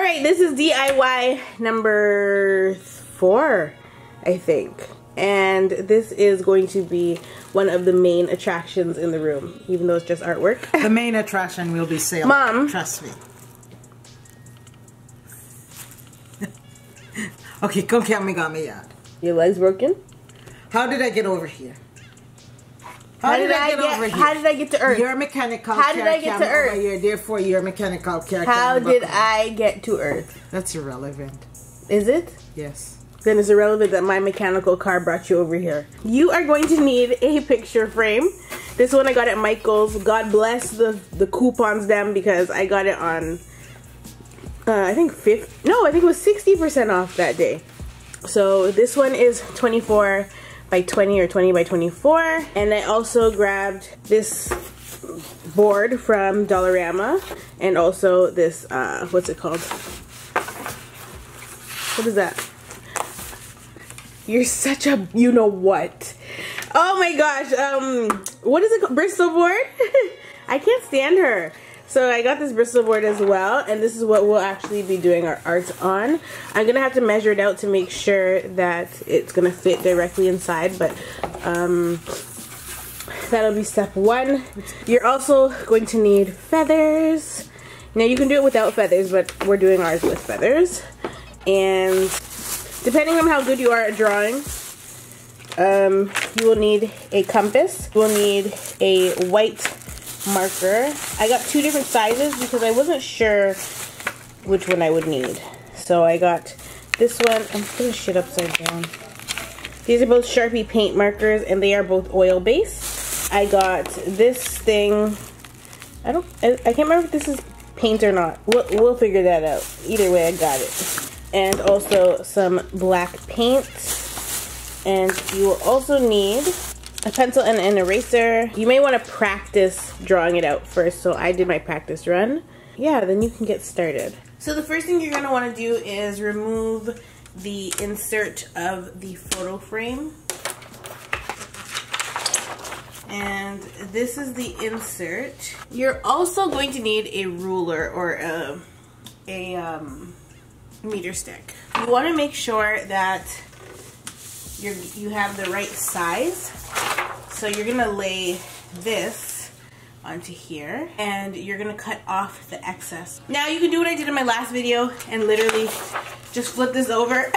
Alright, this is DIY number 4, I think. And this is going to be one of the main attractions in the room, even though it's just artwork. The main attraction will be sale. Mom. Trust me. Okay, come get me, got me yet. Your leg's broken? How did I get over here? How did I get to Earth? You're mechanical. How did I get to Earth? Over here, therefore, you're mechanical. How did I get to Earth? That's irrelevant. Is it? Yes. Then it's irrelevant that my mechanical car brought you over here. You are going to need a picture frame. This one I got at Michael's. God bless the coupons them, because I got it on I think it was 60% off that day. So this one is 24 by 20 or 20 by 24. And I also grabbed this board from Dollarama, and also this what's it called? What is that? You're such a you know what. Oh my gosh, what is it called? Bristol board? I can't stand her. So I got this Bristol board as well, and this is what we'll actually be doing our art on. I'm gonna have to measure it out to make sure that it's gonna fit directly inside, but that'll be step 1. You're also going to need feathers. Now you can do it without feathers, but we're doing ours with feathers. And depending on how good you are at drawing, you will need a compass. You will need a white marker. I got 2 different sizes because I wasn't sure which one I would need. So I got this one. I'm putting shit upside down. These are both Sharpie paint markers, and they are both oil based. I got this thing. I can't remember if this is paint or not. We'll figure that out. Either way, I got it. And also some black paint. And you will also need a pencil and an eraser. You may want to practice drawing it out first, so I did my practice run. Yeah, then you can get started. So the first thing you're going to want to do is remove the insert of the photo frame. And this is the insert. You're also going to need a ruler or a meter stick. You want to make sure that you have the right size. So you're gonna lay this onto here, and you're gonna cut off the excess. Now you can do what I did in my last video and literally just flip this over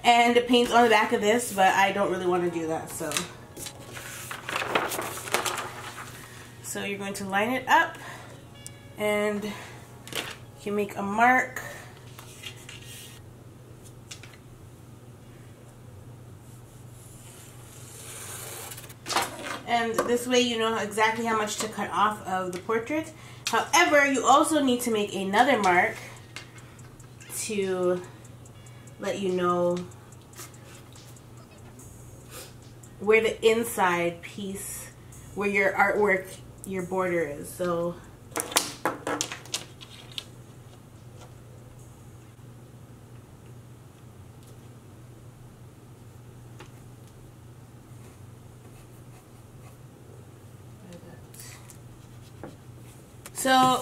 and paint on the back of this, but I don't really want to do that. So you're going to line it up, and you can make a mark. And this way you know exactly how much to cut off of the portrait. However, you also need to make another mark to let you know where the inside piece, where your artwork, your border is. So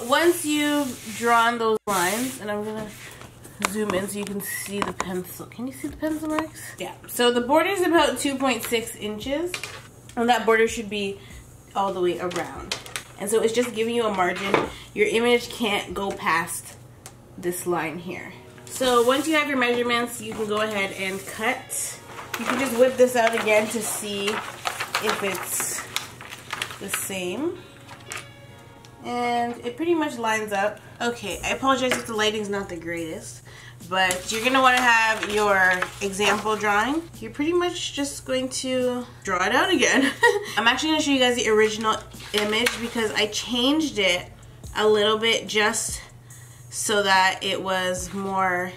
once you've drawn those lines, and I'm gonna zoom in so you can see the pencil. Can you see the pencil marks? Yeah. So the border is about 2.6 inches, and that border should be all the way around. And so it's just giving you a margin. Your image can't go past this line here. So once you have your measurements, you can go ahead and cut. You can just whip this out again to see if it's the same. And it pretty much lines up. Okay, I apologize if the lighting's not the greatest, but you're gonna wanna have your example drawing. You're pretty much just going to draw it out again. I'm actually gonna show you guys the original image because I changed it a little bit just so that it was more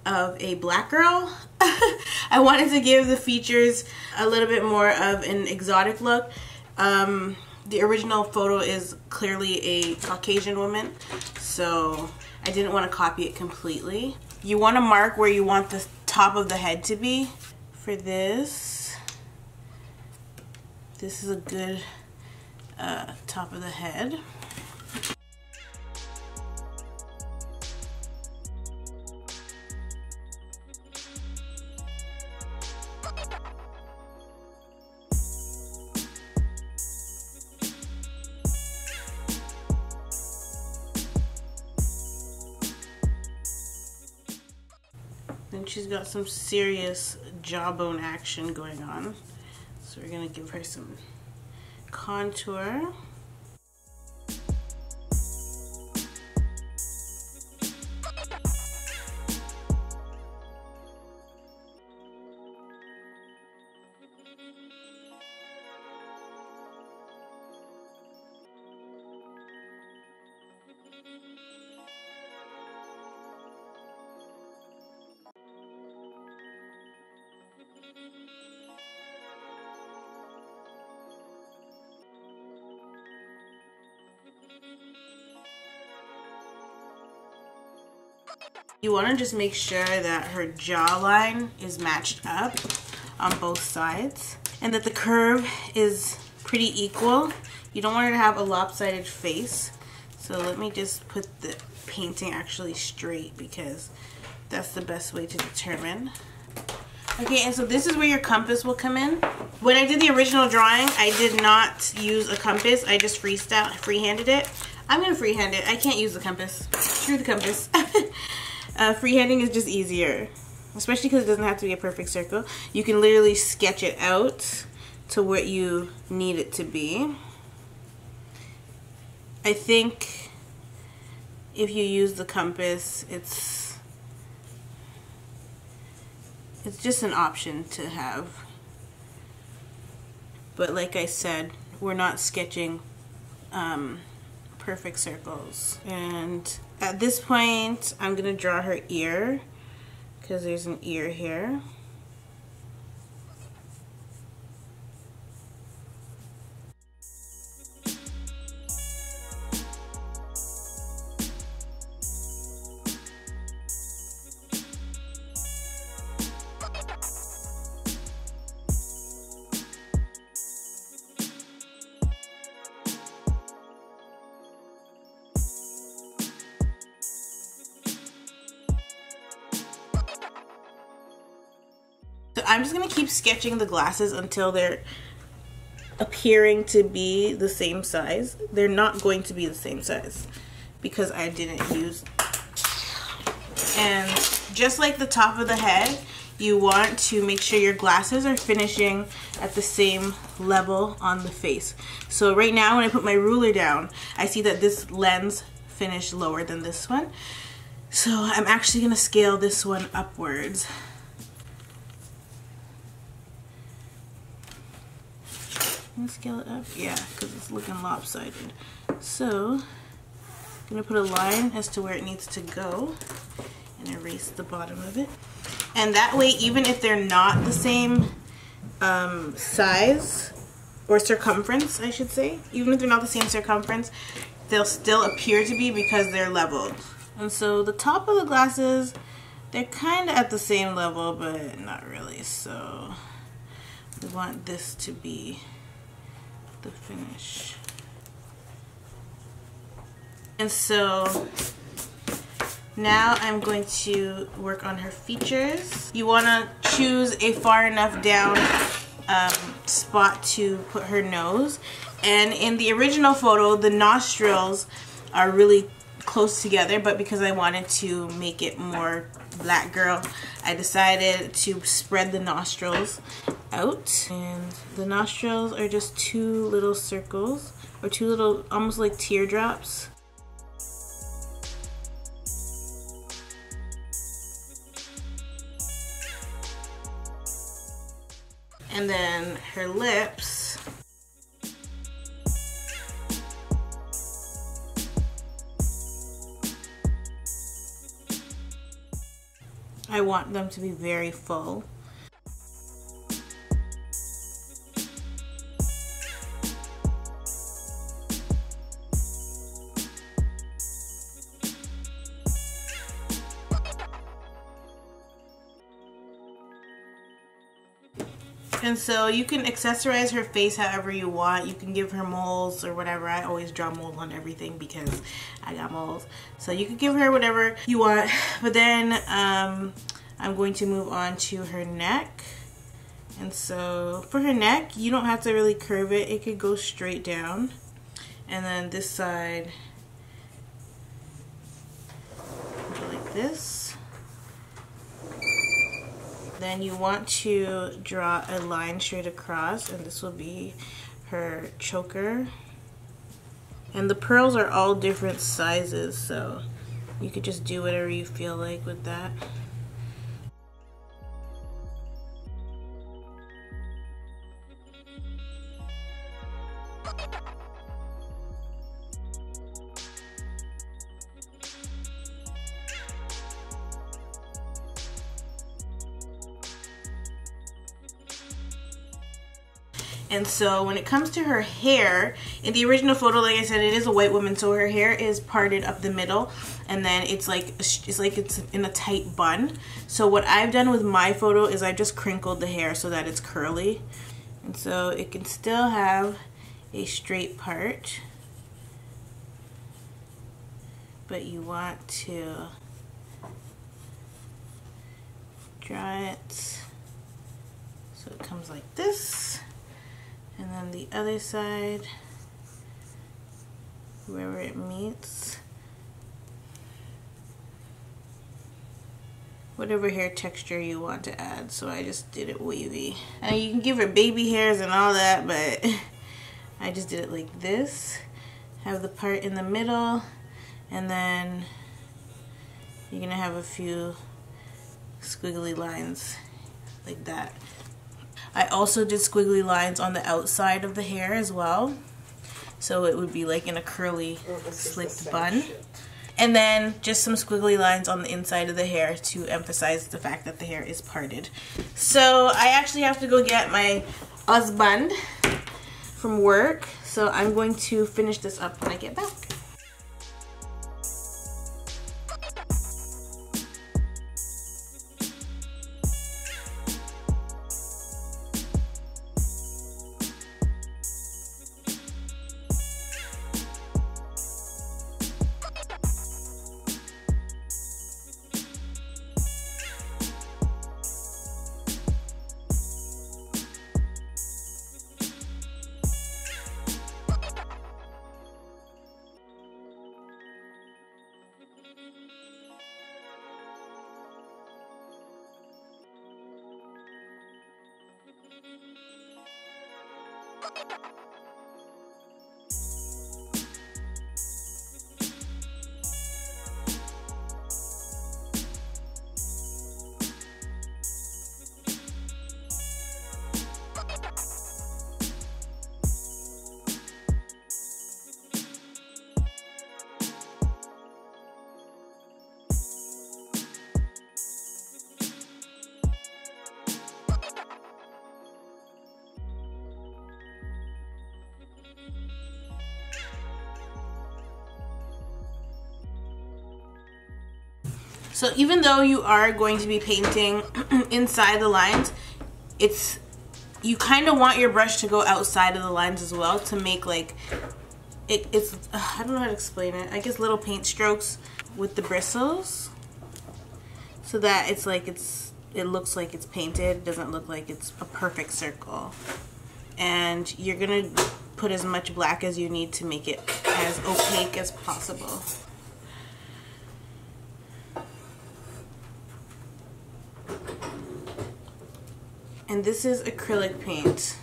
of a black girl. I wanted to give the features a little bit more of an exotic look. The original photo is clearly a Caucasian woman, so I didn't want to copy it completely. You want to mark where you want the top of the head to be. For this is a good top of the head. Then she's got some serious jawbone action going on. So we're gonna give her some contour. You want to just make sure that her jawline is matched up on both sides and that the curve is pretty equal. You don't want her to have a lopsided face. So let me just put the painting actually straight because that's the best way to determine. Okay, and so this is where your compass will come in. When I did the original drawing, I did not use a compass. I just freehanded it. I'm gonna freehand it. I can't use the compass. Screw the compass. Freehanding is just easier, especially because it doesn't have to be a perfect circle. You can literally sketch it out to what you need it to be. I think if you use the compass, it's just an option to have. But like I said, we're not sketching perfect circles. And at this point, I'm gonna draw her ear because there's an ear here. So I'm just going to keep sketching the glasses until they're appearing to be the same size. They're not going to be the same size because I didn't use. And just like the top of the head, you want to make sure your glasses are finishing at the same level on the face. So right now when I put my ruler down, I see that this lens finished lower than this one. So I'm actually going to scale this one upwards. Can I scale it up? Yeah, because it's looking lopsided. So I'm gonna put a line as to where it needs to go and erase the bottom of it. And that way, even if they're not the same size or circumference, I should say, even if they're not the same circumference, they'll still appear to be because they're leveled. And so the top of the glasses, they're kind of at the same level, but not really. So we want this to be the finish. And so now I'm going to work on her features. You want to choose a far enough down spot to put her nose. And in the original photo, the nostrils are really close together, but because I wanted to make it more black girl, I decided to spread the nostrils out. And the nostrils are just two little circles, or two little, almost like teardrops. And then her lips, I want them to be very full. And so you can accessorize her face however you want. You can give her moles or whatever. I always draw moles on everything because I got moles. So you can give her whatever you want. But then I'm going to move on to her neck. And so for her neck, you don't have to really curve it. It could go straight down. And then this side, go like this. Then you want to draw a line straight across, and this will be her choker. And the pearls are all different sizes, so you could just do whatever you feel like with that. And so when it comes to her hair, in the original photo, like I said, it is a white woman, so her hair is parted up the middle, and then it's like it's in a tight bun. So what I've done with my photo is I just crinkled the hair so that it's curly, and so it can still have a straight part, but you want to draw it so it comes like this. And then the other side, wherever it meets, whatever hair texture you want to add. So I just did it wavy. And you can give her baby hairs and all that, but I just did it like this. Have the part in the middle, and then you're gonna have a few squiggly lines like that. I also did squiggly lines on the outside of the hair as well, so it would be like in a curly slicked bun. And then just some squiggly lines on the inside of the hair to emphasize the fact that the hair is parted. So I actually have to go get my husband from work, so I'm going to finish this up when I get back. So even though you are going to be painting inside the lines, you kind of want your brush to go outside of the lines as well to make like it's I don't know how to explain it. I guess little paint strokes with the bristles, so that it's like it looks like it's painted. It doesn't look like it's a perfect circle. And you're gonna put as much black as you need to make it as opaque as possible. And this is acrylic paint.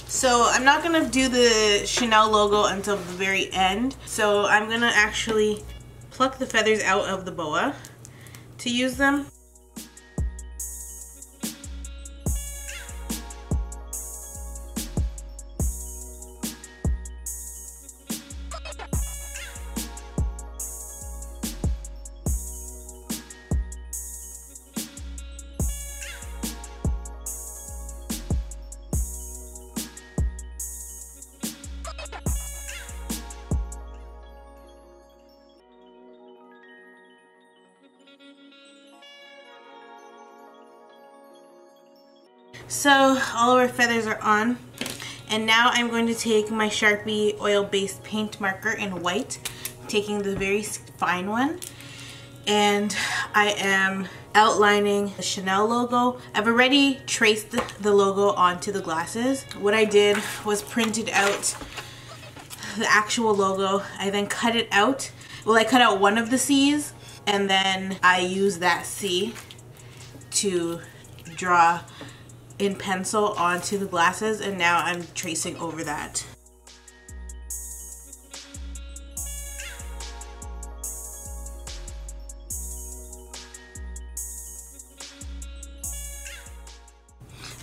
So I'm not gonna do the Chanel logo until the very end. So I'm gonna actually pluck the feathers out of the boa to use them. So all of our feathers are on, and now I'm going to take my Sharpie oil-based paint marker in white, taking the very fine one, and I am outlining the Chanel logo. I've already traced the logo onto the glasses. What I did was printed out the actual logo. I then cut it out. Well, I cut out one of the C's, and then I used that C to draw in pencil onto the glasses, and now I'm tracing over that.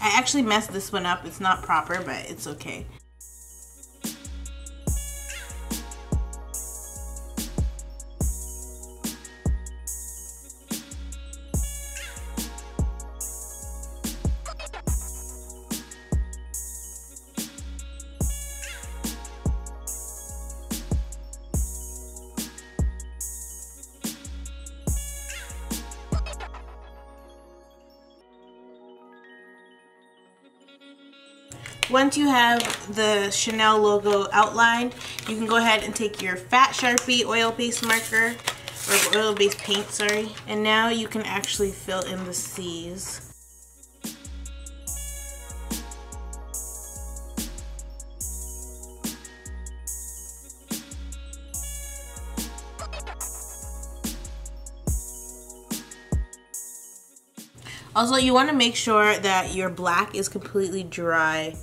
I actually messed this one up. It's not proper, but it's okay. Once you have the Chanel logo outlined, you can go ahead and take your fat Sharpie oil-based marker, or oil-based paint, sorry, and now you can actually fill in the C's. Also, you want to make sure that your black is completely dry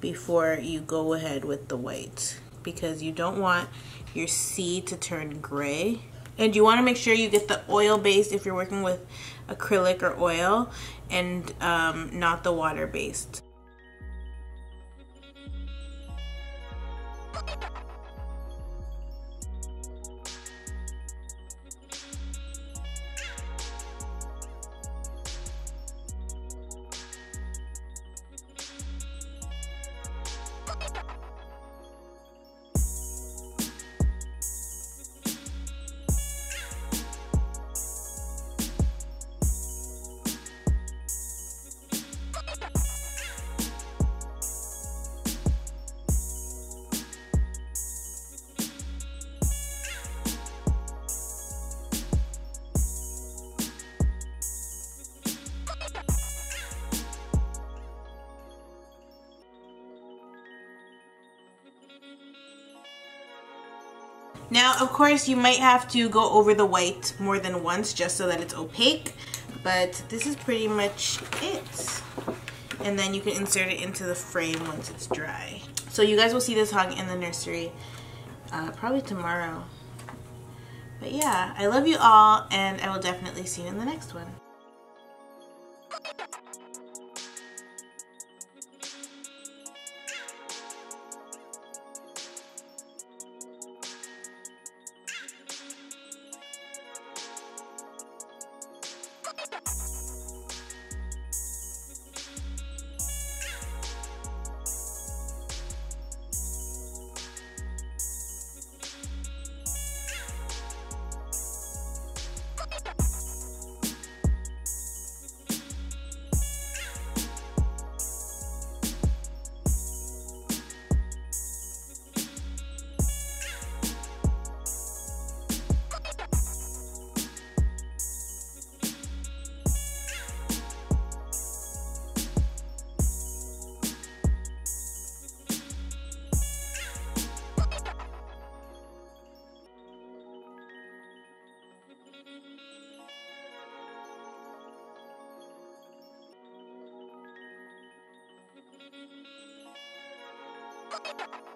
before you go ahead with the white, because you don't want your C to turn gray. And you want to make sure you get the oil based if you're working with acrylic or oil, and not the water based. Now, of course, you might have to go over the white more than once just so that it's opaque, but this is pretty much it. And then you can insert it into the frame once it's dry. So you guys will see this hung in the nursery probably tomorrow. But yeah, I love you all, and I will definitely see you in the next one. Bye.